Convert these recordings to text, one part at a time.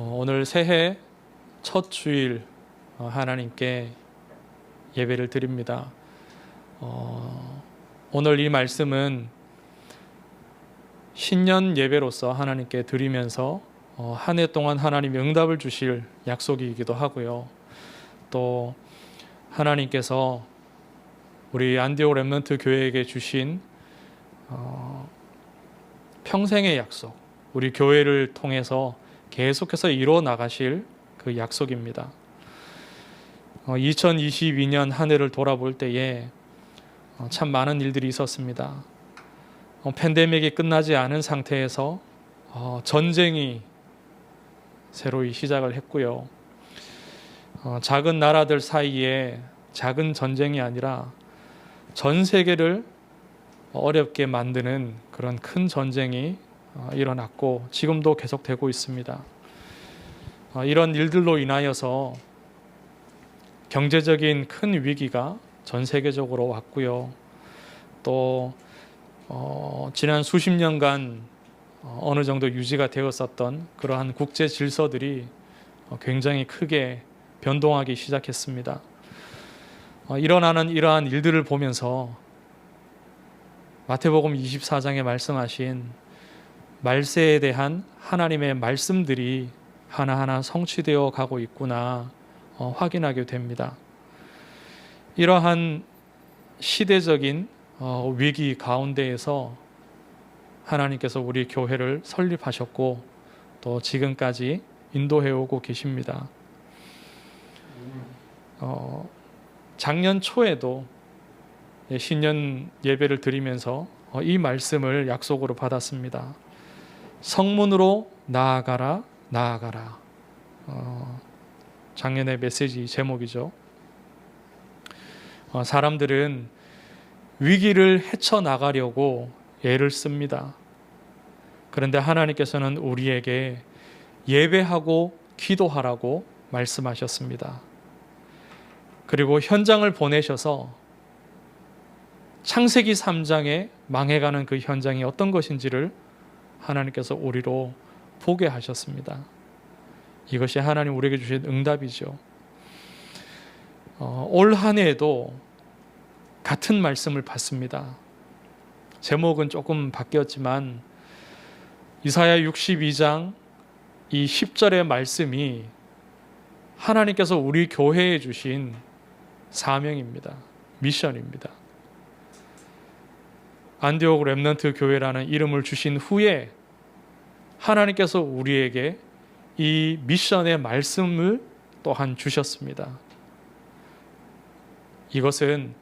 오늘 새해 첫 주일 하나님께 예배를 드립니다. 오늘 이 말씀은 신년 예배로서 하나님께 드리면서 한 해 동안 하나님이 응답을 주실 약속이기도 하고요. 또 하나님께서 우리 안디옥 렘넌트 교회에게 주신 평생의 약속, 우리 교회를 통해서 계속해서 이루어 나가실 그 약속입니다. 2022년 한 해를 돌아볼 때에 참 많은 일들이 있었습니다. 팬데믹이 끝나지 않은 상태에서 전쟁이 새로이 시작을 했고요. 작은 나라들 사이에 작은 전쟁이 아니라 전 세계를 어렵게 만드는 그런 큰 전쟁이 일어났고 지금도 계속되고 있습니다. 이런 일들로 인하여서 경제적인 큰 위기가 전 세계적으로 왔고요. 또 지난 수십 년간 어느 정도 유지가 되었었던 그러한 국제 질서들이 굉장히 크게 변동하기 시작했습니다. 일어나는 이러한 일들을 보면서 마태복음 24장에 말씀하신 말세에 대한 하나님의 말씀들이 하나하나 성취되어 가고 있구나 확인하게 됩니다. 이러한 시대적인 위기 가운데에서 하나님께서 우리 교회를 설립하셨고 또 지금까지 인도해 오고 계십니다. 작년 초에도 신년 예배를 드리면서 이 말씀을 약속으로 받았습니다. 성문으로 나아가라, 나아가라. 작년의 메시지 제목이죠. 사람들은 위기를 헤쳐나가려고 애를 씁니다. 그런데 하나님께서는 우리에게 예배하고 기도하라고 말씀하셨습니다. 그리고 현장을 보내셔서 창세기 3장에 망해가는 그 현장이 어떤 것인지를 하나님께서 우리로 보게 하셨습니다. 이것이 하나님 우리에게 주신 응답이죠. 올 한 해에도 같은 말씀을 받습니다. 제목은 조금 바뀌었지만 이사야 62장 이 10절의 말씀이 하나님께서 우리 교회에 주신 사명입니다. 미션입니다. 안디옥 렘넌트 교회라는 이름을 주신 후에 하나님께서 우리에게 이 미션의 말씀을 또한 주셨습니다. 이것은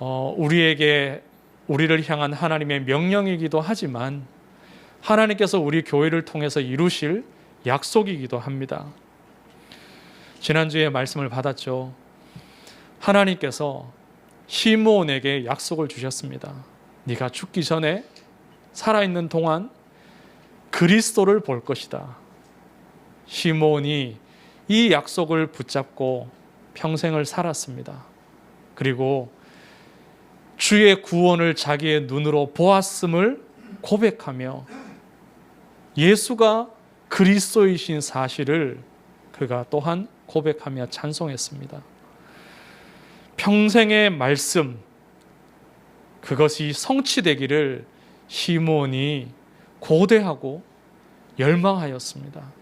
우리를 향한 하나님의 명령이기도 하지만 하나님께서 우리 교회를 통해서 이루실 약속이기도 합니다. 지난주에 말씀을 받았죠. 하나님께서 시므온에게 약속을 주셨습니다. 네가 죽기 전에 살아있는 동안 그리스도를 볼 것이다. 시므온이 이 약속을 붙잡고 평생을 살았습니다. 그리고 주의 구원을 자기의 눈으로 보았음을 고백하며 예수가 그리스도이신 사실을 그가 또한 고백하며 찬송했습니다. 평생의 말씀, 그것이 성취되기를 시므온이 고대하고 열망하였습니다.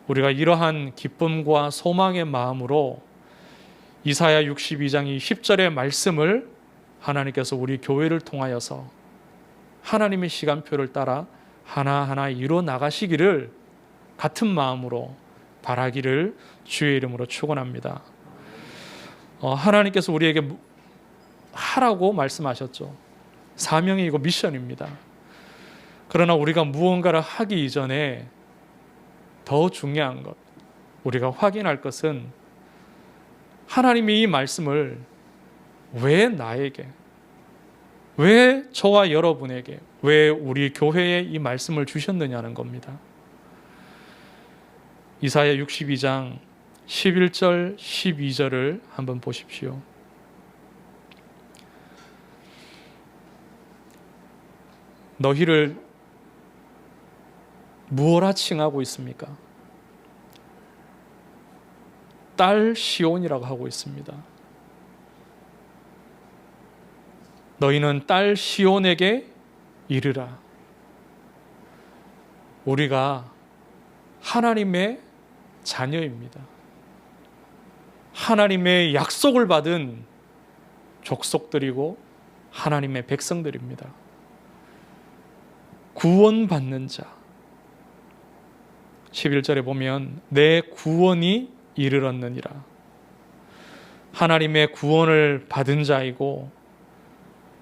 우리가 이러한 기쁨과 소망의 마음으로 이사야 62장 10절의 말씀을 하나님께서 우리 교회를 통하여서 하나님의 시간표를 따라 하나하나 이루어 나가시기를 같은 마음으로 바라기를 주의 이름으로 축원합니다. 하나님께서 우리에게 하라고 말씀하셨죠. 사명이고 미션입니다. 그러나 우리가 무언가를 하기 이전에 더 중요한 것, 우리가 확인할 것은 하나님이 이 말씀을 왜 나에게, 왜 저와 여러분에게, 왜 우리 교회에 이 말씀을 주셨느냐는 겁니다. 이사야 62장 11절 12절을 한번 보십시오. 너희를 무엇라 칭하고 있습니까? 딸 시온이라고 하고 있습니다. 너희는 딸 시온에게 이르라. 우리가 하나님의 자녀입니다. 하나님의 약속을 받은 족속들이고 하나님의 백성들입니다. 구원받는 자. 11절에 보면 내 구원이 이르렀느니라. 하나님의 구원을 받은 자이고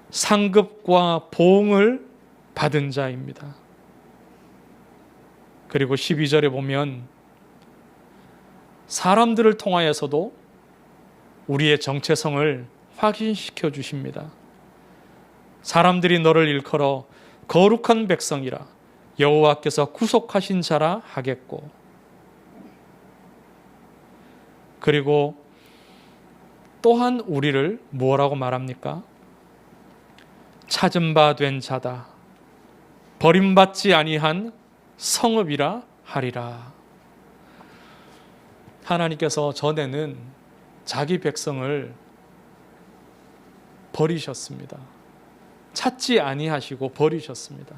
상급과 보응을 받은 자입니다. 그리고 12절에 보면 사람들을 통하여서도 우리의 정체성을 확인시켜 주십니다. 사람들이 너를 일컬어 거룩한 백성이라 여호와께서 구속하신 자라 하겠고, 그리고 또한 우리를 뭐라고 말합니까? 찾은 바 된 자다, 버림받지 아니한 성읍이라 하리라. 하나님께서 전에는 자기 백성을 버리셨습니다. 찾지 아니하시고 버리셨습니다.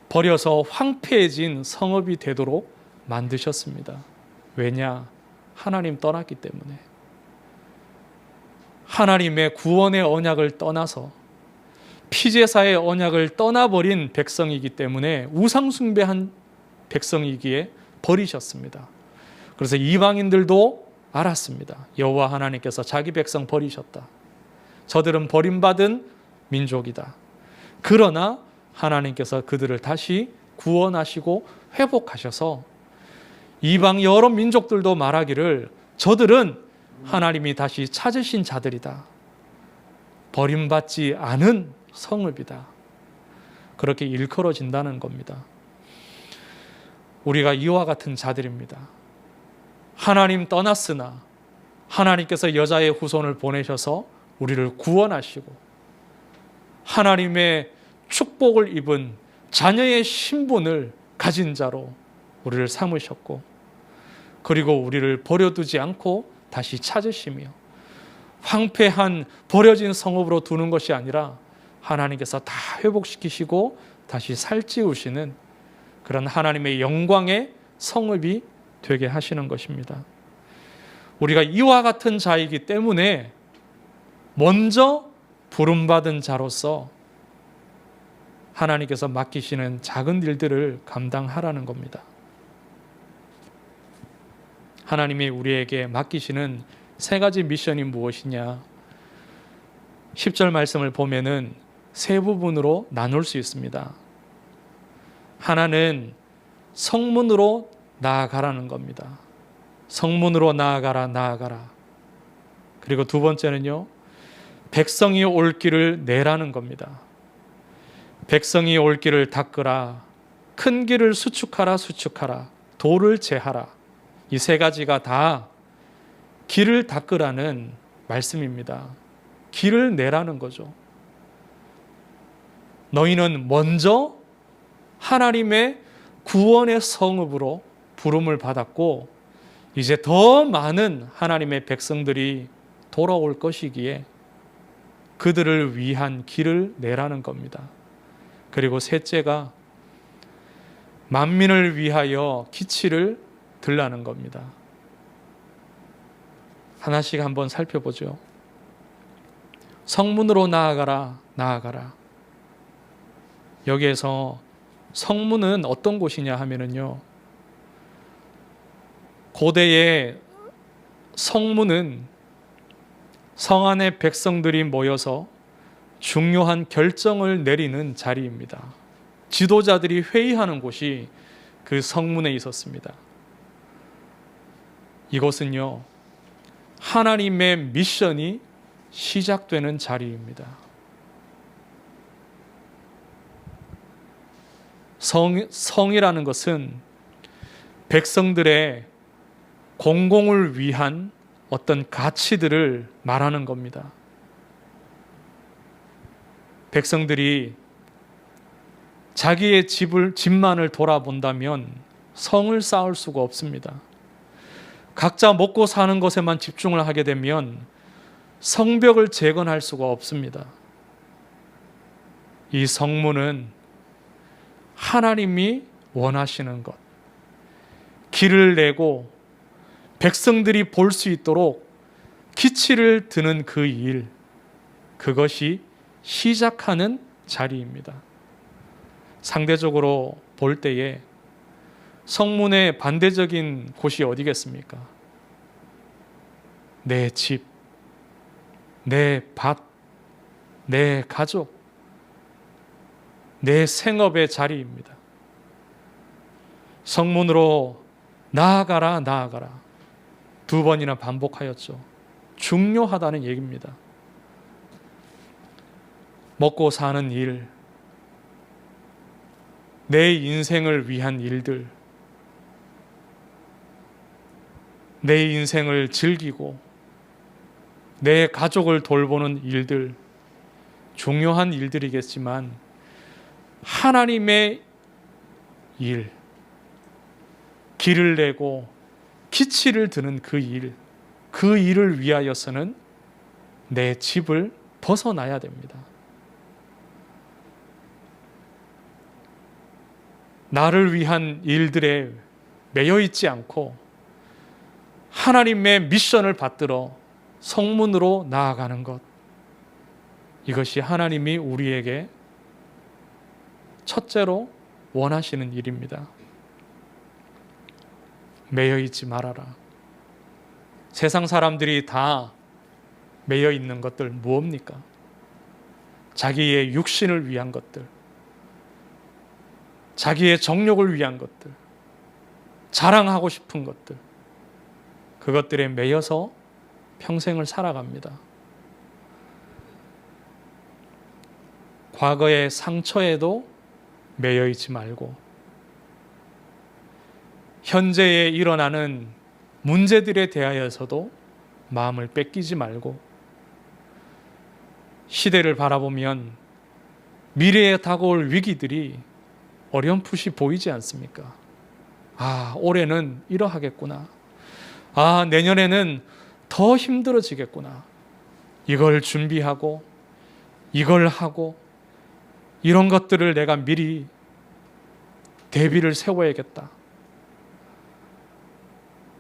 버려서 황폐해진 성읍이 되도록 만드셨습니다. 왜냐? 하나님 떠났기 때문에. 하나님의 구원의 언약을 떠나서 피제사의 언약을 떠나버린 백성이기 때문에 우상숭배한 백성이기에 버리셨습니다. 그래서 이방인들도 알았습니다. 여호와 하나님께서 자기 백성 버리셨다. 저들은 버림받은 민족이다. 그러나 하나님께서 그들을 다시 구원하시고 회복하셔서 이방 여러 민족들도 말하기를 저들은 하나님이 다시 찾으신 자들이다. 버림받지 않은 성읍이다. 그렇게 일컬어진다는 겁니다. 우리가 이와 같은 자들입니다. 하나님 떠났으나 하나님께서 여자의 후손을 보내셔서 우리를 구원하시고 하나님의 축복을 입은 자녀의 신분을 가진 자로 우리를 삼으셨고, 그리고 우리를 버려두지 않고 다시 찾으시며 황폐한 버려진 성읍으로 두는 것이 아니라 하나님께서 다 회복시키시고 다시 살찌우시는 그런 하나님의 영광의 성읍이 되게 하시는 것입니다. 우리가 이와 같은 자이기 때문에 먼저 부름받은 자로서 하나님께서 맡기시는 작은 일들을 감당하라는 겁니다. 하나님이 우리에게 맡기시는 세 가지 미션이 무엇이냐? 10절 말씀을 보면은 세 부분으로 나눌 수 있습니다. 하나는 성문으로 나아가라는 겁니다. 성문으로 나아가라. 그리고 두 번째는요, 백성이 올 길을 내라는 겁니다. 백성이 올 길을 닦으라, 큰 길을 수축하라, 돌을 제하라. 이 세 가지가 다 길을 닦으라는 말씀입니다. 길을 내라는 거죠. 너희는 먼저 하나님의 구원의 성읍으로 부름을 받았고 이제 더 많은 하나님의 백성들이 돌아올 것이기에 그들을 위한 길을 내라는 겁니다. 그리고 셋째가 만민을 위하여 기치를 들라는 겁니다. 하나씩 한번 살펴보죠. 성문으로 나아가라. 여기에서 성문은 어떤 곳이냐 하면은요, 고대의 성문은 성 안의 백성들이 모여서 중요한 결정을 내리는 자리입니다. 지도자들이 회의하는 곳이 그 성문에 있었습니다. 이곳은요, 하나님의 미션이 시작되는 자리입니다. 성이라는 것은 백성들의 공공을 위한 어떤 가치들을 말하는 겁니다. 백성들이 자기의 집만을 돌아본다면 성을 쌓을 수가 없습니다. 각자 먹고 사는 것에만 집중을 하게 되면 성벽을 재건할 수가 없습니다. 이 성문은 하나님이 원하시는 것, 길을 내고 백성들이 볼 수 있도록 기치를 드는 그 일, 그것이 시작하는 자리입니다. 상대적으로 볼 때에 성문의 반대적인 곳이 어디겠습니까? 내 집, 내 밭, 내 가족, 내 생업의 자리입니다. 성문으로 나아가라, 나아가라. 2번이나 반복하였죠. 중요하다는 얘기입니다. 먹고 사는 일, 내 인생을 위한 일들, 내 인생을 즐기고 내 가족을 돌보는 일들, 중요한 일들이겠지만 하나님의 일, 길을 내고 기치를 드는 그 일, 그 일을 위하여서는 내 집을 벗어나야 됩니다. 나를 위한 일들에 매여 있지 않고 하나님의 미션을 받들어 성문으로 나아가는 것, 이것이 하나님이 우리에게 첫째로 원하시는 일입니다. 매여 있지 말아라. 세상 사람들이 다 매여 있는 것들 무엇입니까? 자기의 육신을 위한 것들, 자기의 정욕을 위한 것들, 자랑하고 싶은 것들, 그것들에 매여서 평생을 살아갑니다. 과거의 상처에도 매여 있지 말고 현재에 일어나는 문제들에 대하여서도 마음을 뺏기지 말고 시대를 바라보면 미래에 다가올 위기들이 어렴풋이 보이지 않습니까? 아, 올해는 이러하겠구나. 아, 내년에는 더 힘들어지겠구나. 이걸 준비하고 이걸 하고 이런 것들을 내가 미리 대비를 세워야겠다.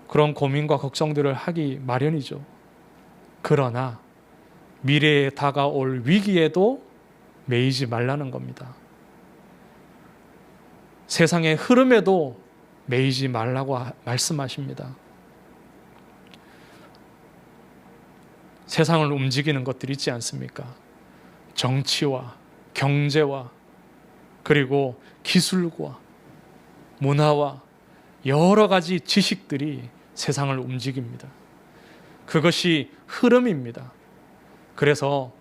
그런 고민과 걱정들을 하기 마련이죠. 그러나 미래에 다가올 위기에도 매이지 말라는 겁니다. 세상의 흐름에도 매이지 말라고 말씀하십니다. 세상을 움직이는 것들이 있지 않습니까? 정치와 경제와 그리고 기술과 문화와 여러 가지 지식들이 세상을 움직입니다. 그것이 흐름입니다. 그래서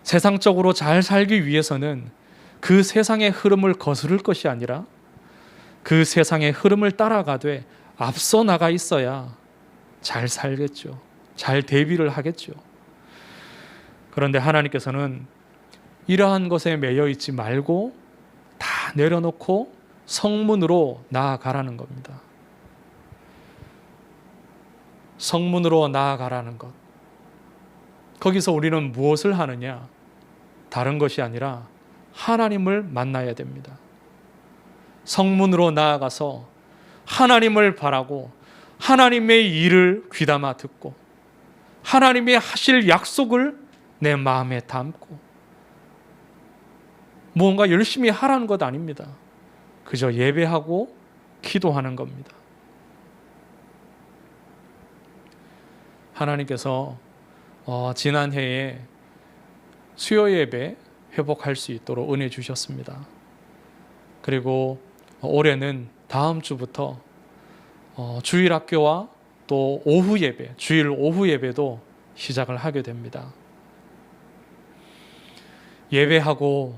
세상적으로 잘 살기 위해서는 그 세상의 흐름을 거스를 것이 아니라 그 세상의 흐름을 따라가되 앞서 나가 있어야 잘 살겠죠. 잘 대비를 하겠죠. 그런데 하나님께서는 이러한 것에 매여 있지 말고 다 내려놓고 성문으로 나아가라는 겁니다. 성문으로 나아가라는 것. 거기서 우리는 무엇을 하느냐? 다른 것이 아니라 하나님을 만나야 됩니다. 성문으로 나아가서 하나님을 바라고 하나님의 일을 귀담아 듣고 하나님이 하실 약속을 내 마음에 담고 무언가 열심히 하라는 것 아닙니다. 그저 예배하고 기도하는 겁니다. 하나님께서 지난해에 수요 예배 회복할 수 있도록 은혜 주셨습니다. 그리고 올해는 다음 주부터 주일 학교와 또 오후 예배, 주일 오후 예배도 시작을 하게 됩니다. 예배하고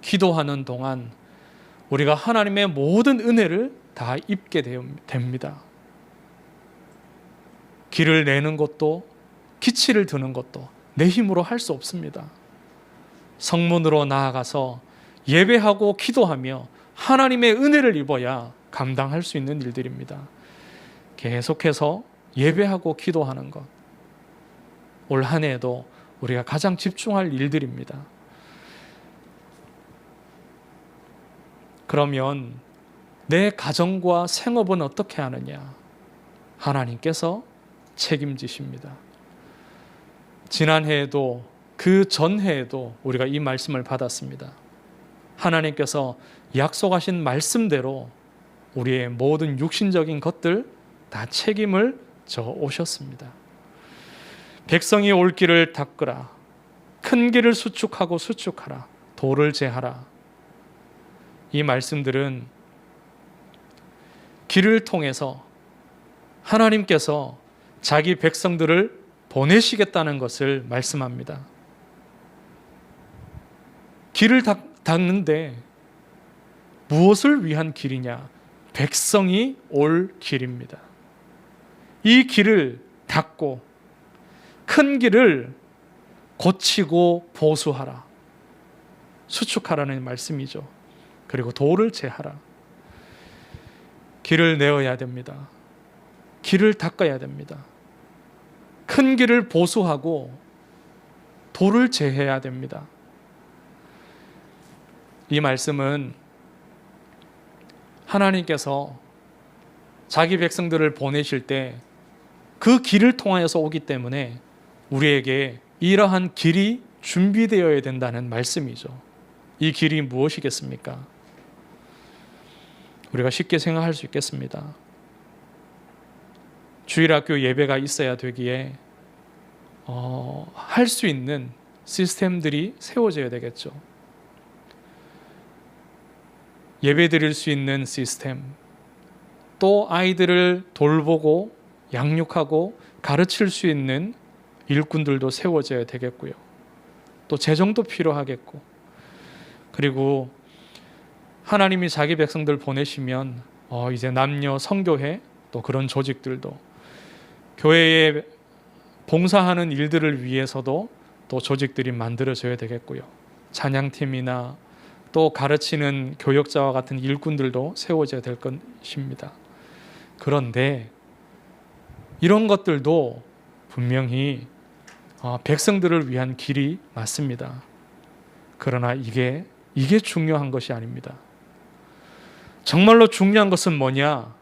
기도하는 동안 우리가 하나님의 모든 은혜를 다 입게 됩니다. 길을 내는 것도 기치를 드는 것도 내 힘으로 할 수 없습니다. 성문으로 나아가서 예배하고 기도하며 하나님의 은혜를 입어야 감당할 수 있는 일들입니다. 계속해서 예배하고 기도하는 것. 올 한 해에도 우리가 가장 집중할 일들입니다. 그러면 내 가정과 생업은 어떻게 하느냐? 하나님께서 책임지십니다. 지난해에도 그 전해에도 우리가 이 말씀을 받았습니다. 하나님께서 약속하신 말씀대로 우리의 모든 육신적인 것들 다 책임을 져 오셨습니다. 백성이 올 길을 닦으라. 큰 길을 수축하고 수축하라. 돌을 제하라. 이 말씀들은 길을 통해서 하나님께서 자기 백성들을 보내시겠다는 것을 말씀합니다. 길을 닦는데 무엇을 위한 길이냐? 백성이 올 길입니다. 이 길을 닦고 큰 길을 고치고 보수하라. 수축하라는 말씀이죠. 그리고 돌을 제하라. 길을 내어야 됩니다. 길을 닦아야 됩니다. 큰 길을 보수하고 돌을 제해야 됩니다. 이 말씀은 하나님께서 자기 백성들을 보내실 때 그 길을 통하여서 오기 때문에 우리에게 이러한 길이 준비되어야 된다는 말씀이죠. 이 길이 무엇이겠습니까? 우리가 쉽게 생각할 수 있겠습니다. 주일학교 예배가 있어야 되기에 할 수 있는 시스템들이 세워져야 되겠죠. 예배 드릴 수 있는 시스템, 또 아이들을 돌보고 양육하고 가르칠 수 있는 일꾼들도 세워져야 되겠고요. 또 재정도 필요하겠고, 그리고 하나님이 자기 백성들 보내시면 이제 남녀 성교회 또 그런 조직들도 교회에 봉사하는 일들을 위해서도 또 조직들이 만들어져야 되겠고요. 찬양팀이나 또 가르치는 교역자와 같은 일꾼들도 세워져야 될 것입니다. 그런데 이런 것들도 분명히 백성들을 위한 길이 맞습니다. 그러나 이게 중요한 것이 아닙니다. 정말로 중요한 것은 뭐냐?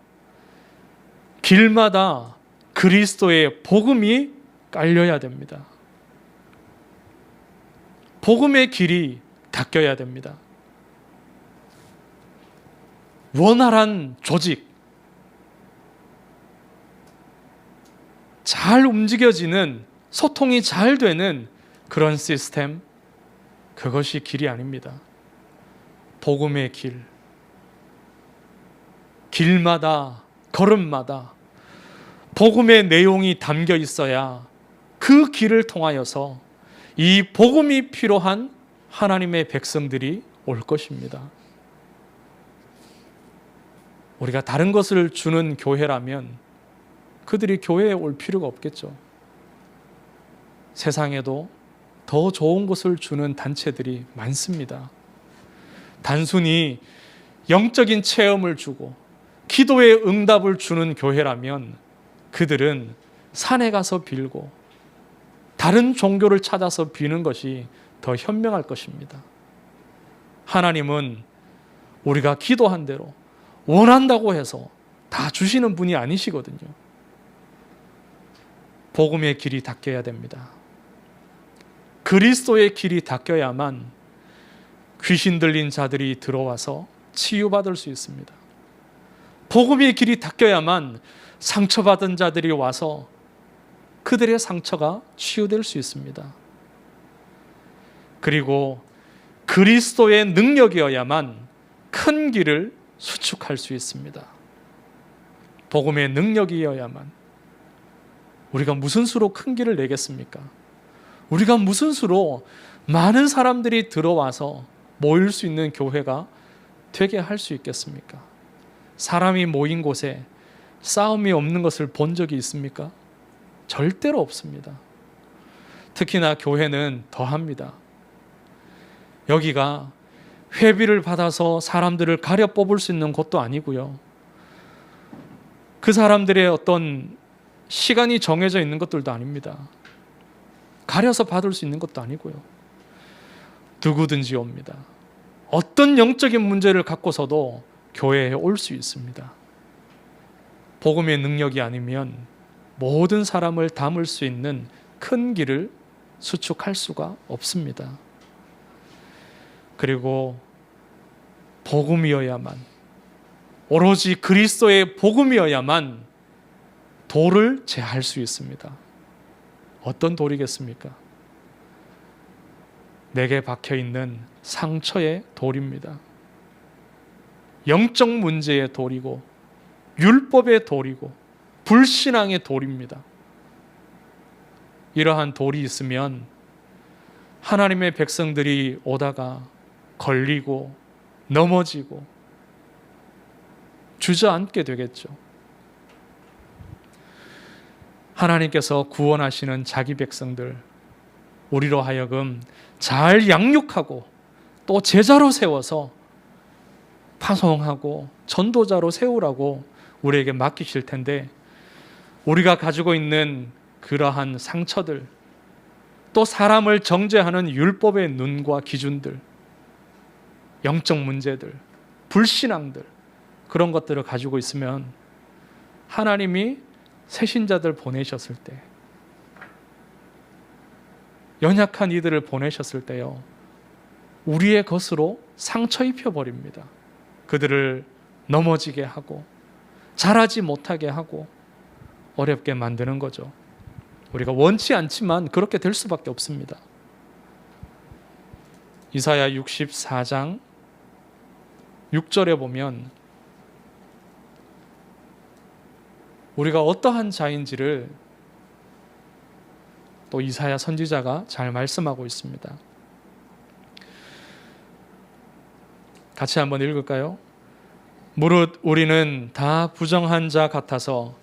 길마다 그리스도의 복음이 깔려야 됩니다. 복음의 길이 닦여야 됩니다. 원활한 조직, 잘 움직여지는, 소통이 잘 되는 그런 시스템, 그것이 길이 아닙니다. 복음의 길, 길마다, 걸음마다 복음의 내용이 담겨 있어야 그 길을 통하여서 이 복음이 필요한 하나님의 백성들이 올 것입니다. 우리가 다른 것을 주는 교회라면 그들이 교회에 올 필요가 없겠죠. 세상에도 더 좋은 것을 주는 단체들이 많습니다. 단순히 영적인 체험을 주고 기도의 응답을 주는 교회라면 그들은 산에 가서 빌고 다른 종교를 찾아서 비는 것이 더 현명할 것입니다. 하나님은 우리가 기도한 대로 원한다고 해서 다 주시는 분이 아니시거든요. 복음의 길이 닦여야 됩니다. 그리스도의 길이 닦여야만 귀신 들린 자들이 들어와서 치유받을 수 있습니다. 복음의 길이 닦여야만 상처받은 자들이 와서 그들의 상처가 치유될 수 있습니다. 그리고 그리스도의 능력이어야만 큰 길을 수축할 수 있습니다. 복음의 능력이어야만. 우리가 무슨 수로 큰 길을 내겠습니까? 우리가 무슨 수로 많은 사람들이 들어와서 모일 수 있는 교회가 되게 할 수 있겠습니까? 사람이 모인 곳에 싸움이 없는 것을 본 적이 있습니까? 절대로 없습니다. 특히나 교회는 더합니다. 여기가 회비를 받아서 사람들을 가려 뽑을 수 있는 곳도 아니고요. 그 사람들의 어떤 시간이 정해져 있는 것들도 아닙니다. 가려서 받을 수 있는 것도 아니고요. 누구든지 옵니다. 어떤 영적인 문제를 갖고서도 교회에 올 수 있습니다. 복음의 능력이 아니면 모든 사람을 담을 수 있는 큰 길을 수축할 수가 없습니다. 그리고 복음이어야만, 오로지 그리스도의 복음이어야만 돌을 제할 수 있습니다. 어떤 돌이겠습니까? 내게 박혀있는 상처의 돌입니다. 영적 문제의 돌이고 율법의 돌이고 불신앙의 돌입니다. 이러한 돌이 있으면 하나님의 백성들이 오다가 걸리고 넘어지고 주저앉게 되겠죠. 하나님께서 구원하시는 자기 백성들, 우리로 하여금 잘 양육하고 또 제자로 세워서 파송하고 전도자로 세우라고 우리에게 맡기실 텐데, 우리가 가지고 있는 그러한 상처들, 또 사람을 정죄하는 율법의 눈과 기준들, 영적 문제들, 불신앙들, 그런 것들을 가지고 있으면 하나님이 새신자들 보내셨을 때, 연약한 이들을 보내셨을 때요, 우리의 것으로 상처 입혀버립니다. 그들을 넘어지게 하고 자라지 못하게 하고 어렵게 만드는 거죠. 우리가 원치 않지만 그렇게 될 수밖에 없습니다. 이사야 64장 6절에 보면 우리가 어떠한 자인지를 또 이사야 선지자가 잘 말씀하고 있습니다. 같이 한번 읽을까요? 무릇 우리는 다 부정한 자 같아서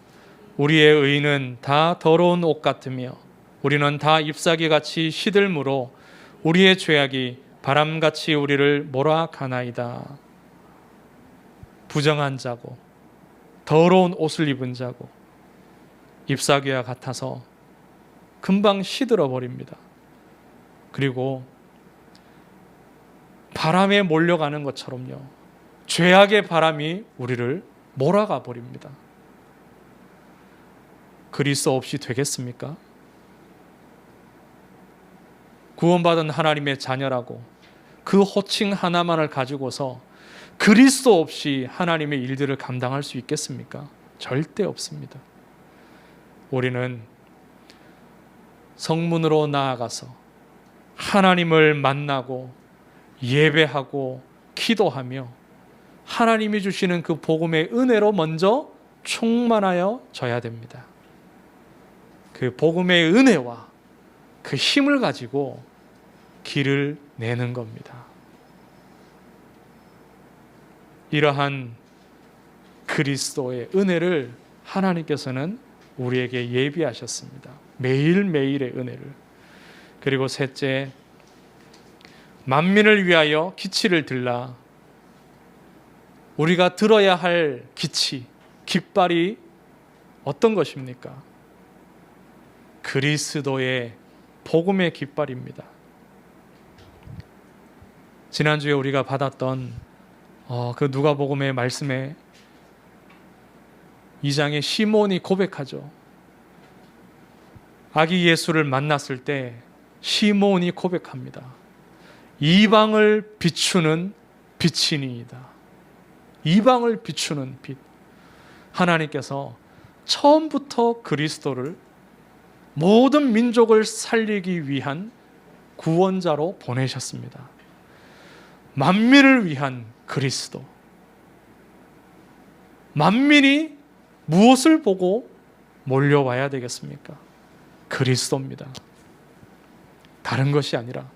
우리의 의는 다 더러운 옷 같으며 우리는 다 잎사귀같이 시들므로 우리의 죄악이 바람같이 우리를 몰아가나이다. 부정한 자고 더러운 옷을 입은 자고 잎사귀와 같아서 금방 시들어 버립니다. 그리고 바람에 몰려가는 것처럼요, 죄악의 바람이 우리를 몰아가 버립니다. 그리스도 없이 되겠습니까? 구원받은 하나님의 자녀라고 그 호칭 하나만을 가지고서 그리스도 없이 하나님의 일들을 감당할 수 있겠습니까? 절대 없습니다. 우리는 성문으로 나아가서 하나님을 만나고 예배하고 기도하며 하나님이 주시는 그 복음의 은혜로 먼저 충만하여 져야 됩니다. 그 복음의 은혜와 그 힘을 가지고 길을 내는 겁니다. 이러한 그리스도의 은혜를 하나님께서는 우리에게 예비하셨습니다. 매일매일의 은혜를. 그리고 셋째, 만민을 위하여 기치를 들라. 우리가 들어야 할 기치, 깃발이 어떤 것입니까? 그리스도의 복음의 깃발입니다. 지난주에 우리가 받았던 그 누가복음의 말씀에 2장에 시몬이 고백하죠. 아기 예수를 만났을 때 시몬이 고백합니다. 이방을 비추는 빛이니이다. 이방을 비추는 빛. 하나님께서 처음부터 그리스도를 모든 민족을 살리기 위한 구원자로 보내셨습니다. 만민을 위한 그리스도. 만민이 무엇을 보고 몰려와야 되겠습니까? 그리스도입니다. 다른 것이 아니라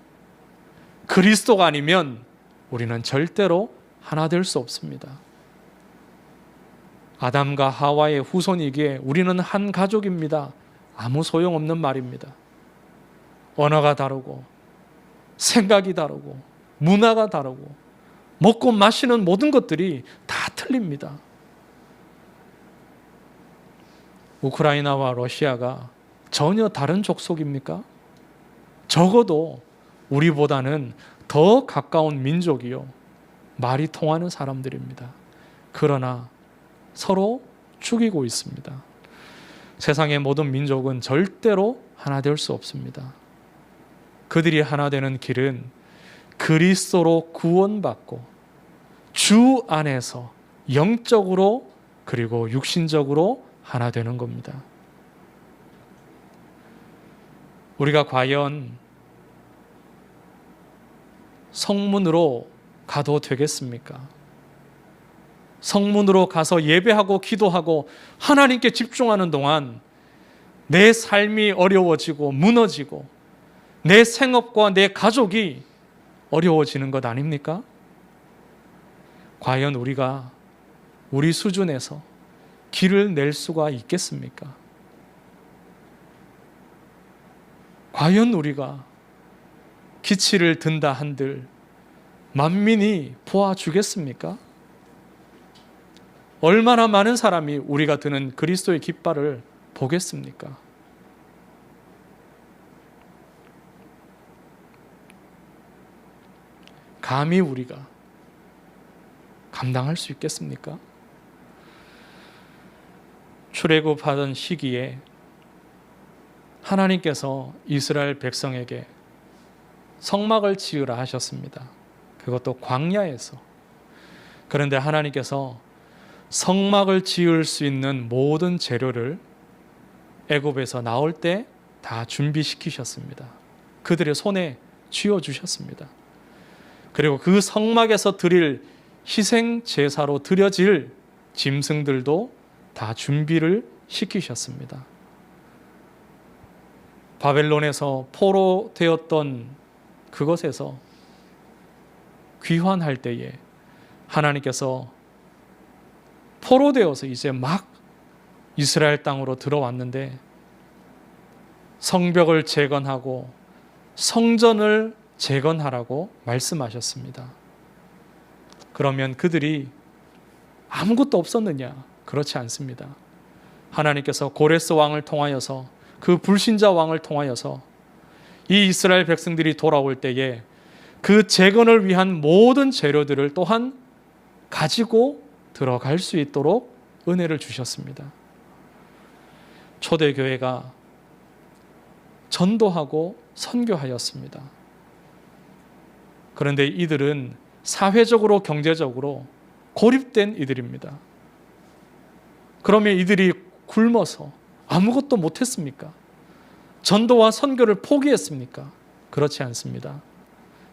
그리스도가 아니면 우리는 절대로 하나 될 수 없습니다. 아담과 하와의 후손이기에 우리는 한 가족입니다. 아무 소용없는 말입니다. 언어가 다르고 생각이 다르고 문화가 다르고 먹고 마시는 모든 것들이 다 틀립니다. 우크라이나와 러시아가 전혀 다른 족속입니까? 적어도 우리보다는 더 가까운 민족이요, 말이 통하는 사람들입니다. 그러나 서로 죽이고 있습니다. 세상의 모든 민족은 절대로 하나 될 수 없습니다. 그들이 하나 되는 길은 그리스도로 구원받고 주 안에서 영적으로 그리고 육신적으로 하나 되는 겁니다. 우리가 과연 성문으로 가도 되겠습니까? 성문으로 가서 예배하고 기도하고 하나님께 집중하는 동안 내 삶이 어려워지고 무너지고 내 생업과 내 가족이 어려워지는 것 아닙니까? 과연 우리가 우리 수준에서 길을 낼 수가 있겠습니까? 과연 우리가 기치를 든다 한들 만민이 보아주겠습니까? 얼마나 많은 사람이 우리가 드는 그리스도의 깃발을 보겠습니까? 감히 우리가 감당할 수 있겠습니까? 출애굽하던 시기에 하나님께서 이스라엘 백성에게 성막을 지으라 하셨습니다. 그것도 광야에서. 그런데 하나님께서 성막을 지을 수 있는 모든 재료를 애굽에서 나올 때 다 준비시키셨습니다. 그들의 손에 쥐어주셨습니다. 그리고 그 성막에서 드릴 희생 제사로 드려질 짐승들도 다 준비를 시키셨습니다. 바벨론에서 포로되었던 그것에서 귀환할 때에 하나님께서 포로되어서 이제 막 이스라엘 땅으로 들어왔는데 성벽을 재건하고 성전을 재건하라고 말씀하셨습니다. 그러면 그들이 아무것도 없었느냐? 그렇지 않습니다. 하나님께서 고레스 왕을 통하여서 그 불신자 왕을 통하여서 이 이스라엘 백성들이 돌아올 때에 그 재건을 위한 모든 재료들을 또한 가지고 들어갈 수 있도록 은혜를 주셨습니다. 초대교회가 전도하고 선교하였습니다. 그런데 이들은 사회적으로 경제적으로 고립된 이들입니다. 그러면 이들이 굶어서 아무것도 못했습니까? 전도와 선교를 포기했습니까? 그렇지 않습니다.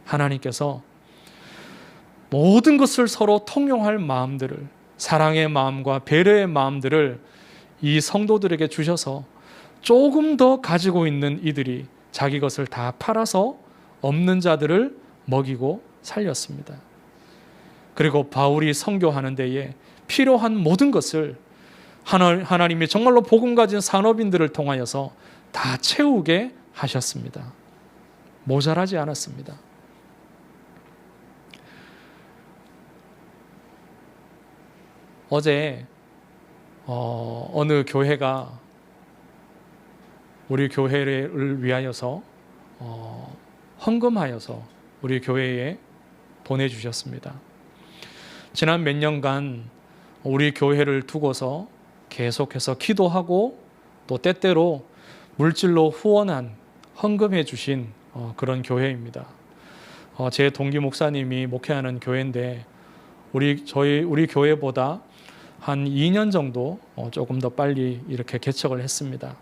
하나님께서 모든 것을 서로 통용할 마음들을, 사랑의 마음과 배려의 마음들을 이 성도들에게 주셔서 조금 더 가지고 있는 이들이 자기 것을 다 팔아서 없는 자들을 먹이고 살렸습니다. 그리고 바울이 선교하는 데에 필요한 모든 것을 하나님이 정말로 복음 가진 산업인들을 통하여서 다 채우게 하셨습니다. 모자라지 않았습니다. 어제 어느 교회가 우리 교회를 위하여서 헌금하여서 우리 교회에 보내주셨습니다. 지난 몇 년간 우리 교회를 두고서 계속해서 기도하고 또 때때로 물질로 후원한 헌금해 주신 그런 교회입니다. 제 동기 목사님이 목회하는 교회인데 우리 교회보다 한 2년 정도 조금 더 빨리 이렇게 개척을 했습니다.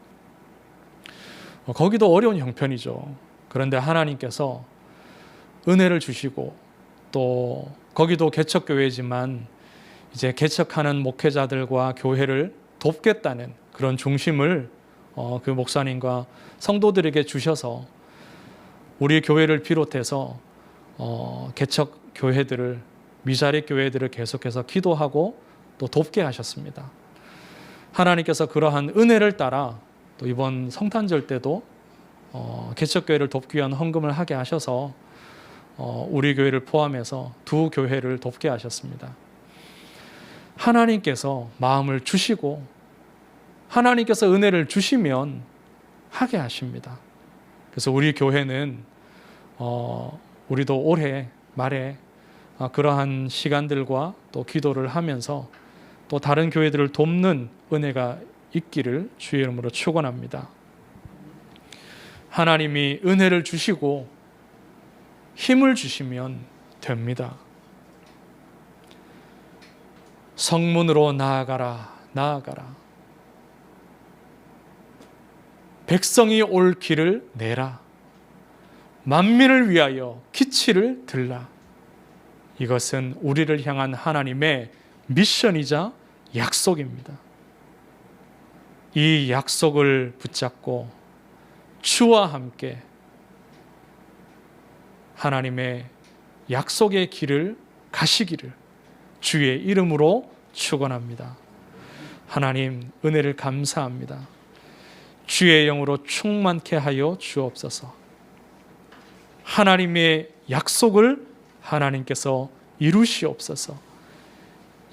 거기도 어려운 형편이죠. 그런데 하나님께서 은혜를 주시고 또 거기도 개척교회지만 이제 개척하는 목회자들과 교회를 돕겠다는 그런 중심을 그 목사님과 성도들에게 주셔서 우리 교회를 비롯해서 개척 교회들을, 미자립 교회들을 계속해서 기도하고 또 돕게 하셨습니다. 하나님께서 그러한 은혜를 따라 또 이번 성탄절 때도 개척교회를 돕기 위한 헌금을 하게 하셔서 우리 교회를 포함해서 두 교회를 돕게 하셨습니다. 하나님께서 마음을 주시고 하나님께서 은혜를 주시면 하게 하십니다. 그래서 우리 교회는 우리도 올해 말에 그러한 시간들과 또 기도를 하면서 또 다른 교회들을 돕는 은혜가 있기를 주의 이름으로 축원합니다. 하나님이 은혜를 주시고 힘을 주시면 됩니다. 성문으로 나아가라, 나아가라. 백성이 올 길을 내라. 만민을 위하여 기치를 들라. 이것은 우리를 향한 하나님의 미션이자 약속입니다. 이 약속을 붙잡고 주와 함께 하나님의 약속의 길을 가시기를 주의 이름으로 축원합니다. 하나님 은혜를 감사합니다. 주의 영으로 충만케 하여 주옵소서. 하나님의 약속을 하나님께서 이루시옵소서.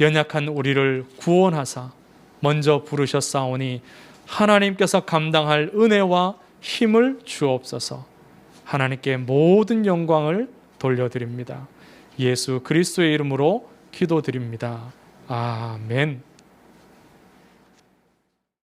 연약한 우리를 구원하사 먼저 부르셨사오니 하나님께서 감당할 은혜와 힘을 주옵소서. 하나님께 모든 영광을 돌려드립니다. 예수 그리스도의 이름으로 기도드립니다. 아멘.